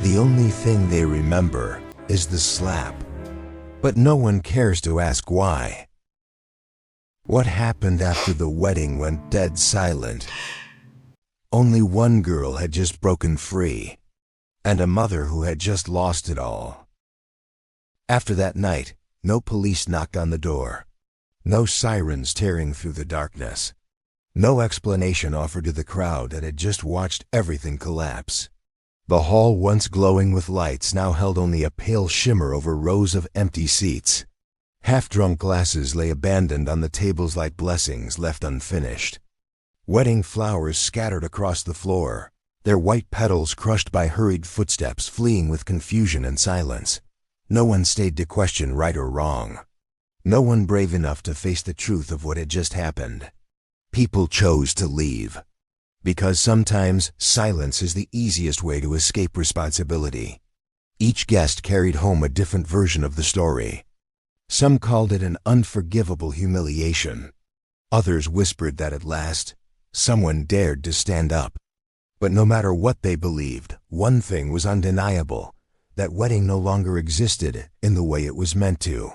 The only thing they remember is the slap. But no one cares to ask why. What happened after the wedding went dead silent? Only one girl had just broken free, and a mother who had just lost it all. After that night, no police knocked on the door. No sirens tearing through the darkness. No explanation offered to the crowd that had just watched everything collapse. The hall, once glowing with lights, now held only a pale shimmer over rows of empty seats. Half-drunk glasses lay abandoned on the tables like blessings left unfinished. Wedding flowers scattered across the floor, their white petals crushed by hurried footsteps fleeing with confusion and silence. No one stayed to question right or wrong. No one brave enough to face the truth of what had just happened. People chose to leave. Because sometimes silence is the easiest way to escape responsibility. Each guest carried home a different version of the story. Some called it an unforgivable humiliation. Others whispered that at last, someone dared to stand up. But no matter what they believed, one thing was undeniable: that wedding no longer existed in the way it was meant to.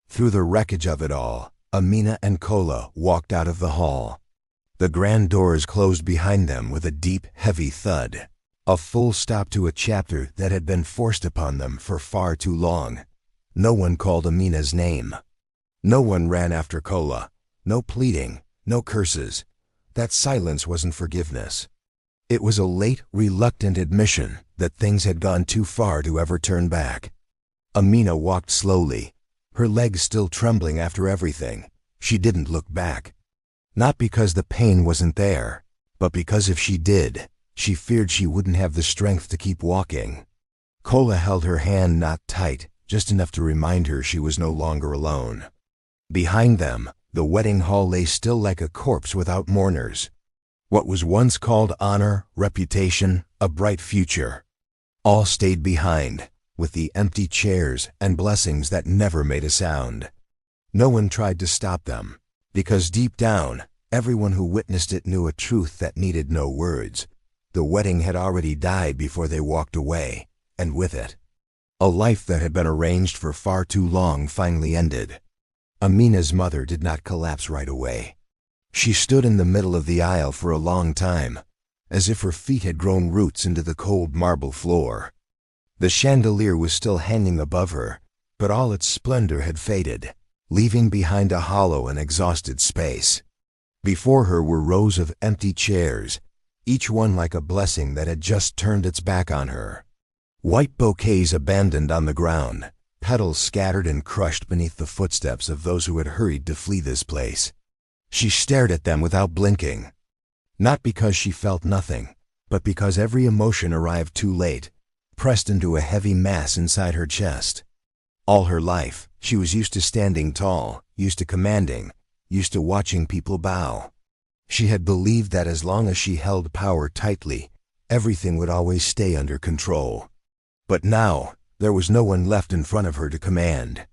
Through the wreckage of it all, Amina and Kola walked out of the hall. The grand doors closed behind them with a deep, heavy thud, a full stop to a chapter that had been forced upon them for far too long. No one called Amina's name. No one ran after Kola. No pleading, no curses. That silence wasn't forgiveness. It was a late, reluctant admission that things had gone too far to ever turn back. Amina walked slowly, her legs still trembling after everything. She didn't look back. Not because the pain wasn't there, but because if she did, she feared she wouldn't have the strength to keep walking. Kola held her hand not tight, just enough to remind her she was no longer alone. Behind them, the wedding hall lay still like a corpse without mourners. What was once called honor, reputation, a bright future, all stayed behind, with the empty chairs and blessings that never made a sound. No one tried to stop them, because deep down, everyone who witnessed it knew a truth that needed no words. The wedding had already died before they walked away, and with it, a life that had been arranged for far too long finally ended. Amina's mother did not collapse right away. She stood in the middle of the aisle for a long time, as if her feet had grown roots into the cold marble floor. The chandelier was still hanging above her, but all its splendor had faded, leaving behind a hollow and exhausted space. Before her were rows of empty chairs, each one like a blessing that had just turned its back on her. White bouquets abandoned on the ground, petals scattered and crushed beneath the footsteps of those who had hurried to flee this place. She stared at them without blinking, not because she felt nothing, but because every emotion arrived too late, pressed into a heavy mass inside her chest. All her life, she was used to standing tall, used to commanding, used to watching people bow. She had believed that as long as she held power tightly, everything would always stay under control. But now, there was no one left in front of her to command.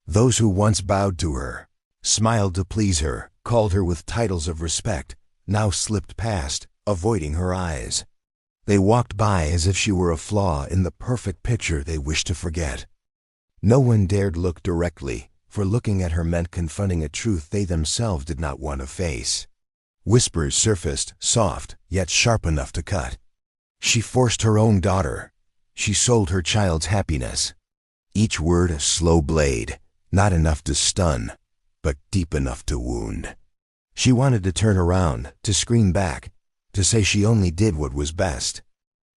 Those who once bowed to her, smiled to please her, called her with titles of respect, now slipped past, avoiding her eyes. They walked by as if she were a flaw in the perfect picture they wished to forget. No one dared look directly, for looking at her meant confronting a truth they themselves did not want to face. Whispers surfaced, soft, yet sharp enough to cut. She forced her own daughter. She sold her child's happiness. Each word a slow blade, not enough to stun, but deep enough to wound. She wanted to turn around, to scream back, to say she only did what was best.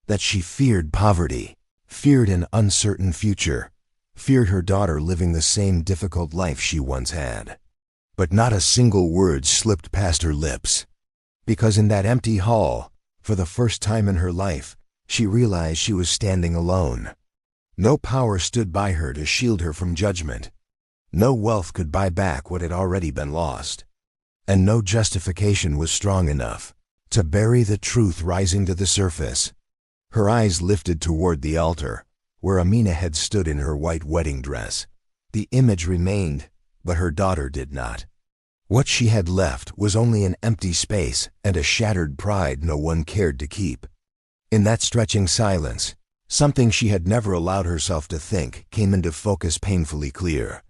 That she feared poverty, feared an uncertain future, feared her daughter living the same difficult life she once had. But not a single word slipped past her lips. Because in that empty hall, for the first time in her life, she realized she was standing alone. No power stood by her to shield her from judgment. No wealth could buy back what had already been lost. And no justification was strong enough to bury the truth rising to the surface. Her eyes lifted toward the altar, where Amina had stood in her white wedding dress. The image remained, but her daughter did not. What she had left was only an empty space and a shattered pride no one cared to keep. In that stretching silence, Something she had never allowed herself to think came into focus painfully clear.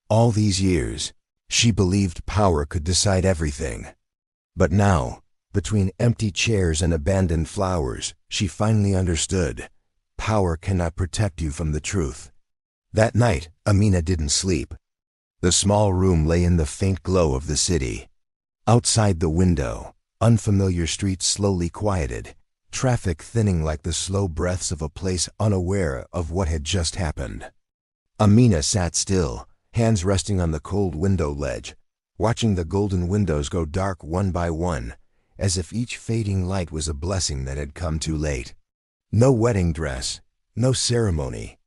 All these years, she believed power could decide everything. But now, between empty chairs and abandoned flowers, she finally understood. Power cannot protect you from the truth. That night, Amina didn't sleep. The small room lay in the faint glow of the city. Outside the window, unfamiliar streets slowly quieted, traffic thinning like the slow breaths of a place unaware of what had just happened. Amina sat still, hands resting on the cold window ledge, watching the golden windows go dark one by one, as if each fading light was a blessing that had come too late. No wedding dress, no ceremony,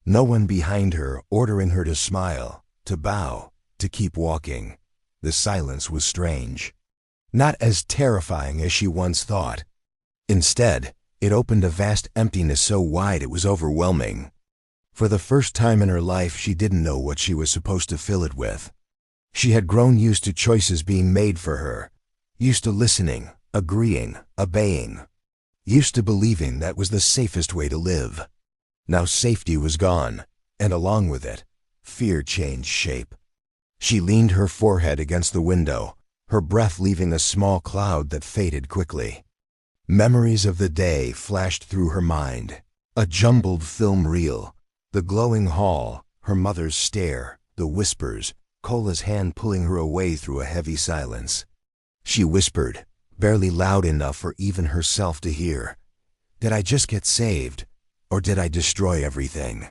no one behind her ordering her to smile, to bow, to keep walking. The silence was strange. Not as terrifying as she once thought. Instead, it opened a vast emptiness so wide it was overwhelming. For the first time in her life, she didn't know what she was supposed to fill it with. She had grown used to choices being made for her, used to listening, agreeing, obeying, used to believing that was the safest way to live. Now safety was gone, and along with it, fear changed shape. She leaned her forehead against the window, her breath leaving a small cloud that faded quickly. Memories of the day flashed through her mind, a jumbled film reel, the glowing hall, her mother's stare, the whispers, Cola's hand pulling her away through a heavy silence. She whispered, barely loud enough for even herself to hear, "Did I just get saved, or did I destroy everything?"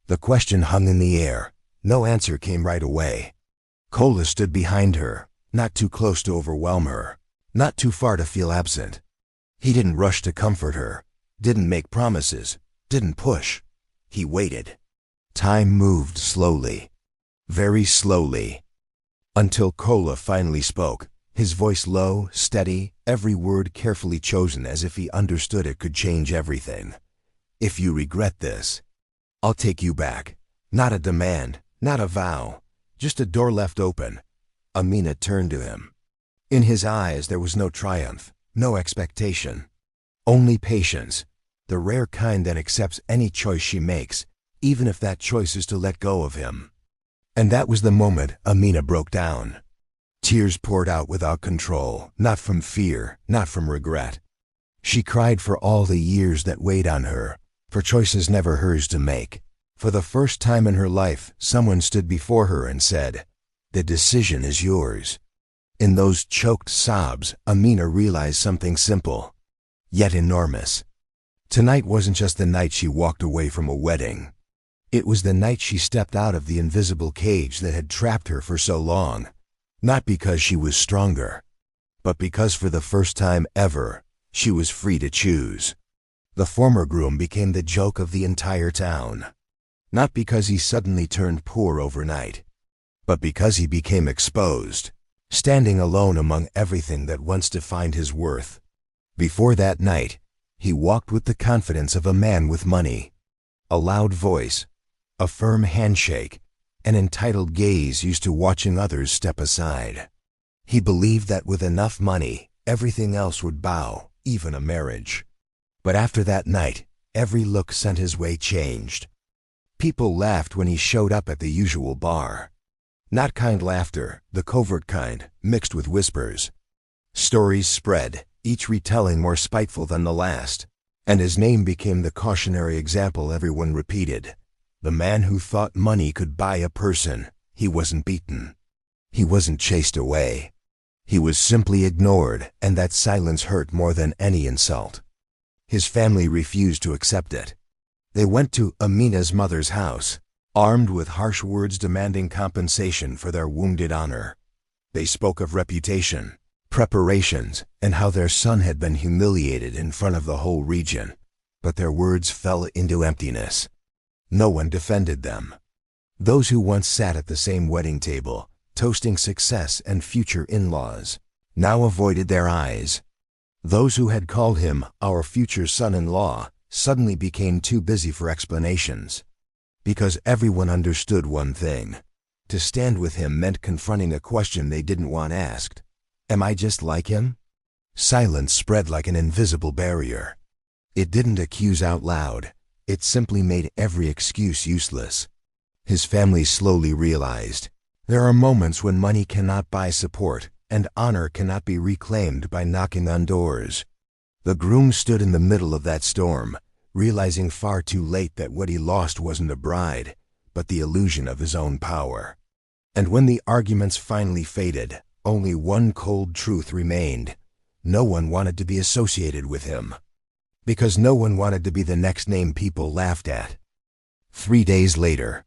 The question hung in the air. No answer came right away. Cola stood behind her, not too close to overwhelm her, not too far to feel absent. He didn't rush to comfort her, didn't make promises, didn't push. He waited. Time moved slowly, very slowly, until Cola finally spoke, his voice low, steady, every word carefully chosen as if he understood it could change everything. "If you regret this, I'll take you back. Not a demand, not a vow, just a door left open." Amina turned to him. In his eyes there was no triumph, no expectation, only patience, the rare kind that accepts any choice she makes, even if that choice is to let go of him. And that was the moment Amina broke down. Tears poured out without control, not from fear, not from regret. She cried for all the years that weighed on her, for choices never hers to make. For the first time in her life, someone stood before her and said, "The decision is yours." In those choked sobs, Amina realized something simple, yet enormous. Tonight wasn't just the night she walked away from a wedding. It was the night she stepped out of the invisible cage that had trapped her for so long. Not because she was stronger, but because for the first time ever, she was free to choose. The former groom became the joke of the entire town. Not because he suddenly turned poor overnight, but because he became exposed, standing alone among everything that once defined his worth. Before that night, he walked with the confidence of a man with money. A loud voice, a firm handshake, an entitled gaze used to watching others step aside. He believed that with enough money, everything else would bow, even a marriage. But after that night, every look sent his way changed. People laughed when he showed up at the usual bar. Not kind laughter, the covert kind, mixed with whispers. Stories spread, each retelling more spiteful than the last, and his name became the cautionary example everyone repeated. The man who thought money could buy a person. He wasn't beaten. He wasn't chased away. He was simply ignored, and that silence hurt more than any insult. His family refused to accept it. They went to Amina's mother's house, armed with harsh words demanding compensation for their wounded honor. They spoke of reputation, preparations, and how their son had been humiliated in front of the whole region. But their words fell into emptiness. No one defended them. Those who once sat at the same wedding table, toasting success and future in-laws, now avoided their eyes. Those who had called him our future son-in-law suddenly became too busy for explanations. Because everyone understood one thing. To stand with him meant confronting a question they didn't want asked. Am I just like him? Silence spread like an invisible barrier. It didn't accuse out loud. It simply made every excuse useless. His family slowly realized there are moments when money cannot buy support and honor cannot be reclaimed by knocking on doors. The groom stood in the middle of that storm, realizing far too late that what he lost wasn't a bride, but the illusion of his own power. And when the arguments finally faded, only one cold truth remained. No one wanted to be associated with him, because no one wanted to be the next name people laughed at. 3 days later,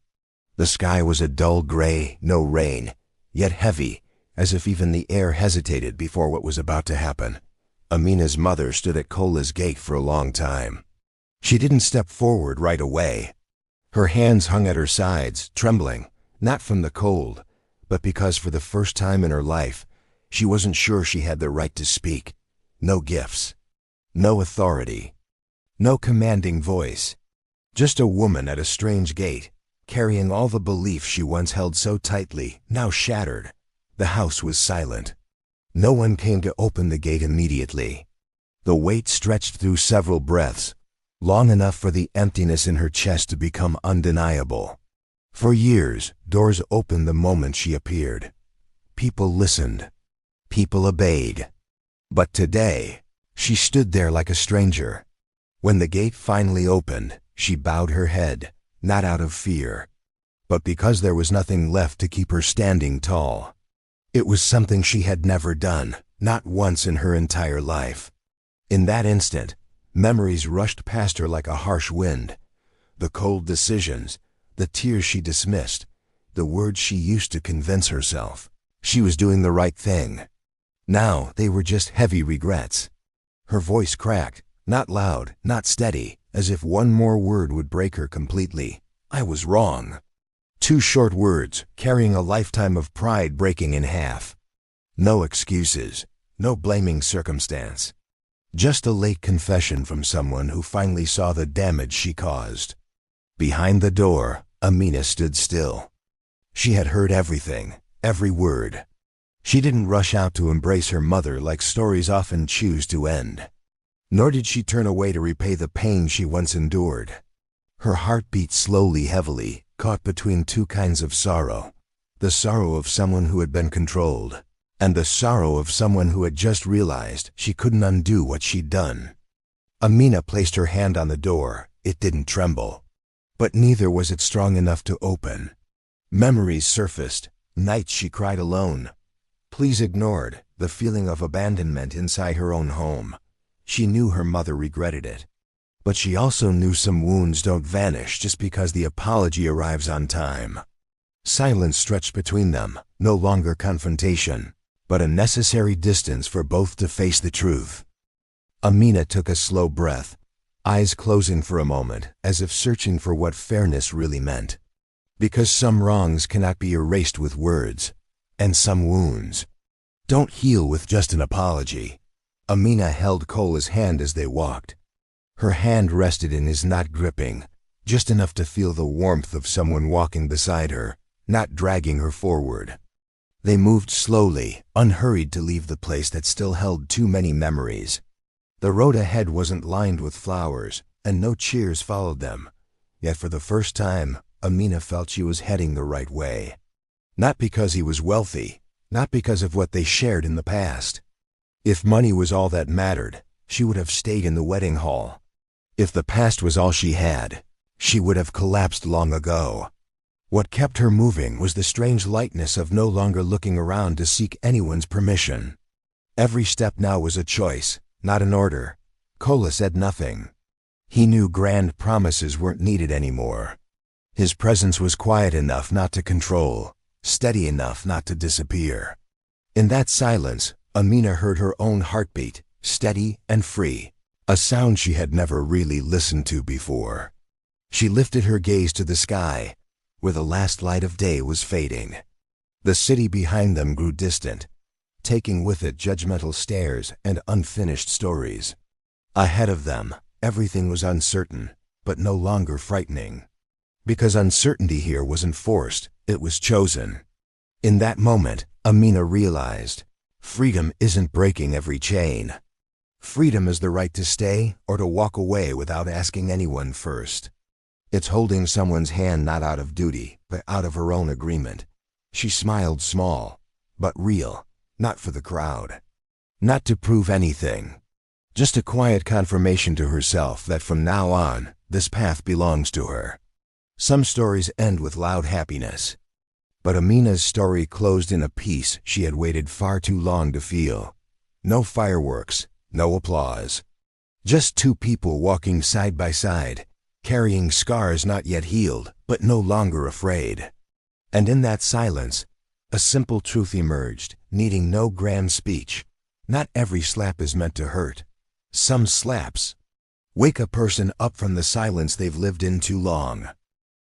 the sky was a dull gray, no rain, yet heavy, as if even the air hesitated before what was about to happen. Amina's mother stood at Cola's gate for a long time. She didn't step forward right away. Her hands hung at her sides, trembling, not from the cold, but because for the first time in her life, she wasn't sure she had the right to speak. No gifts, no authority, no commanding voice. Just a woman at a strange gate, carrying all the beliefs she once held so tightly, now shattered. The house was silent. No one came to open the gate immediately. The wait stretched through several breaths, long enough for the emptiness in her chest to become undeniable. For years, doors opened the moment she appeared. People listened. People obeyed. But today, she stood there like a stranger. When the gate finally opened, she bowed her head, not out of fear, but because there was nothing left to keep her standing tall. It was something she had never done, not once in her entire life. In that instant, memories rushed past her like a harsh wind. The cold decisions, the tears she dismissed, the words she used to convince herself she was doing the right thing. Now they were just heavy regrets. Her voice cracked, not loud, not steady, as if one more word would break her completely. I was wrong. 2 short words, carrying a lifetime of pride breaking in half. No excuses, no blaming circumstance. Just a late confession from someone who finally saw the damage she caused. Behind the door, Amina stood still. She had heard everything, every word. She didn't rush out to embrace her mother like stories often choose to end. Nor did she turn away to repay the pain she once endured. Her heart beat slowly, heavily, caught between 2 kinds of sorrow. The sorrow of someone who had been controlled, and the sorrow of someone who had just realized she couldn't undo what she'd done. Amina placed her hand on the door. It didn't tremble, but neither was it strong enough to open. Memories surfaced, nights she cried alone. Please ignored the feeling of abandonment inside her own home. She knew her mother regretted it. But she also knew some wounds don't vanish just because the apology arrives on time. Silence stretched between them, no longer confrontation, but a necessary distance for both to face the truth. Amina took a slow breath, eyes closing for a moment, as if searching for what fairness really meant. Because some wrongs cannot be erased with words, and some wounds don't heal with just an apology. Amina held Cola's hand as they walked. Her hand rested in his, not gripping, just enough to feel the warmth of someone walking beside her, not dragging her forward. They moved slowly, unhurried to leave the place that still held too many memories. The road ahead wasn't lined with flowers, and no cheers followed them. Yet for the first time, Amina felt she was heading the right way. Not because he was wealthy, not because of what they shared in the past. If money was all that mattered, she would have stayed in the wedding hall. If the past was all she had, she would have collapsed long ago. What kept her moving was the strange lightness of no longer looking around to seek anyone's permission. Every step now was a choice, not an order. Cola said nothing. He knew grand promises weren't needed anymore. His presence was quiet enough not to control, steady enough not to disappear. In that silence, Amina heard her own heartbeat, steady and free, a sound she had never really listened to before. She lifted her gaze to the sky, where the last light of day was fading. The city behind them grew distant, taking with it judgmental stares and unfinished stories. Ahead of them, everything was uncertain, but no longer frightening. Because uncertainty here wasn't forced, it was chosen. In that moment, Amina realized, freedom isn't breaking every chain. Freedom is the right to stay or to walk away without asking anyone first. It's holding someone's hand not out of duty, but out of her own agreement. She smiled small, but real, not for the crowd. Not to prove anything. Just a quiet confirmation to herself that from now on, this path belongs to her. Some stories end with loud happiness. But Amina's story closed in a peace she had waited far too long to feel. No fireworks, no applause. Just two people walking side by side, carrying scars not yet healed, but no longer afraid. And in that silence, a simple truth emerged, needing no grand speech. Not every slap is meant to hurt. Some slaps wake a person up from the silence they've lived in too long.